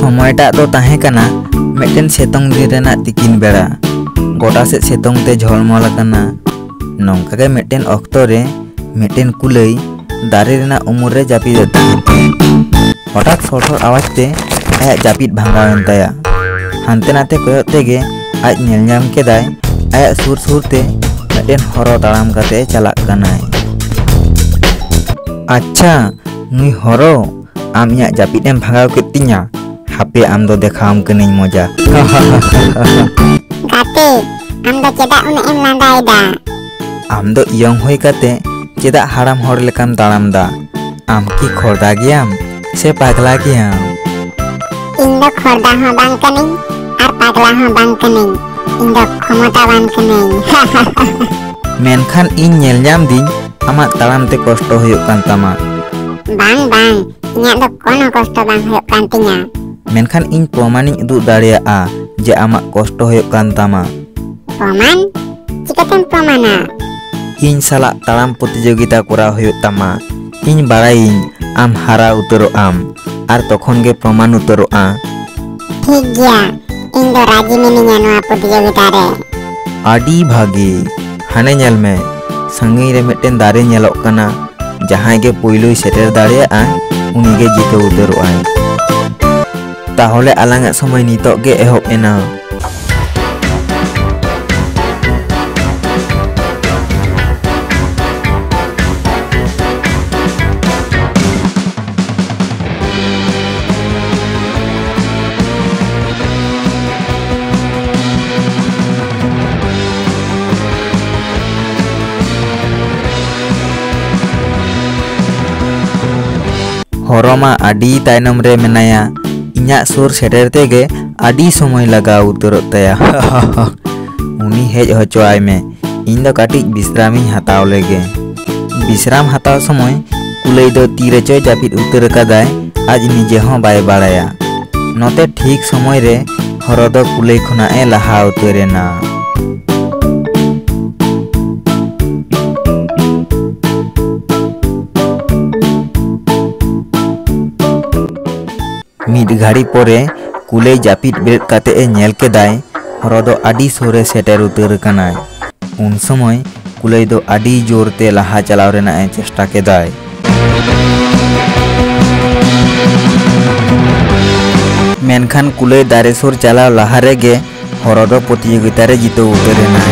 সময়টা तो ताहे कना मिट्टन सेतोंग दिन रेना तिकिन बेड़ा गोटा से सेतोंग ते झलमल कना नौका के मिट्टन अक्तो रे मिट्टन कुलई दारे रेना उमुर रे जापिद हठात सठोर आवाज ते आया जापिद भांगावेन ताया हानते नाते कोयग तेगे आज नेल ᱧᱟᱢ केदाय आया सुर सुर ते मिट्टन हरो ताड़ाम काते चलाक कनाय। अच्छा नुई हरो आम इᱧᱟᱜ जापिद एम भांगाव केद तिᱧा हापे आम दो देखाम कनिᱧ मजा। गाते आम दो चेदा उन एम लांदायदा आम दो इयong होई काते चेदा हाराम हर लेकाम ताड़ाम दा आम की खोरदा गियाम से पागला गियाम। इन दो खोरदा हो बांग कनिኝ आर पागला हो बांग कनिኝ इन दो क्षमतावान कनिኝ। मेनखान इन नेल ᱧᱟᱢ दिñ आमाक ताड़ाम ते कष्ट हुयुग कान तामा। बांग बांग इᱧᱟᱜ दो कोनो कष्ट बांग हुयुग कान तिᱧा। मेनखान इन प्रमाणिᱧ उदुग दाड़ेयागᱼᱟ जे आमाक कष्ट हुयुग कान तामा। प्रमाण चिकातेम प्रमाणा? इन सालाक ताड़ाम प्रतियोगिता कराव हुयुग तामा। इन बाड़ायिᱧ आम हारा उतरोग आम आर तखन गे प्रमाण उतरोगᱼᱟ। ठीक गया इन दो राजी मिनिña नोआ प्रतियोगिता रे। आडी भागी हाने नेल मे संगई रे मिट्टन दारे नेलोग कना जहां गे पोइलोय सेटेर दाड़ेयागᱼᱟ उनी गे जिते उतरोगᱼाय। ताहले आलांगाग समय नितोग गे एहब एना। हरोमा आडी तायनम रे मेनाया इᱧᱟᱜ सुर सेटेर तेगे आडी समय लगाव उतरोग ताया। उनी हेज होचोआय मे इन दो काटिज विश्रामिñ हाताव लेगे। विश्राम हाताव समय कुलई दो तीरे चोय जापिद उतर कादाय आज निजे हों बाय बाड़ाया। नोते ठीक समय रे हरो दो कुलई खुनाग ए लाहा उतरेना। मिड घाड़ी पोरे कुलई जापिद बेरेद काते ए नेल केदाय हरो दो आडी सोरे सेटेर उतर कनाय। उन समय कुलई दो आडी जोरते लाहा चलाव रेना ए चेष्टा केदाय। मेनखान कुलई दारे सुर चलाव लाहा रेगे हरो दो प्रतियोगिता रे जितो उतरेना।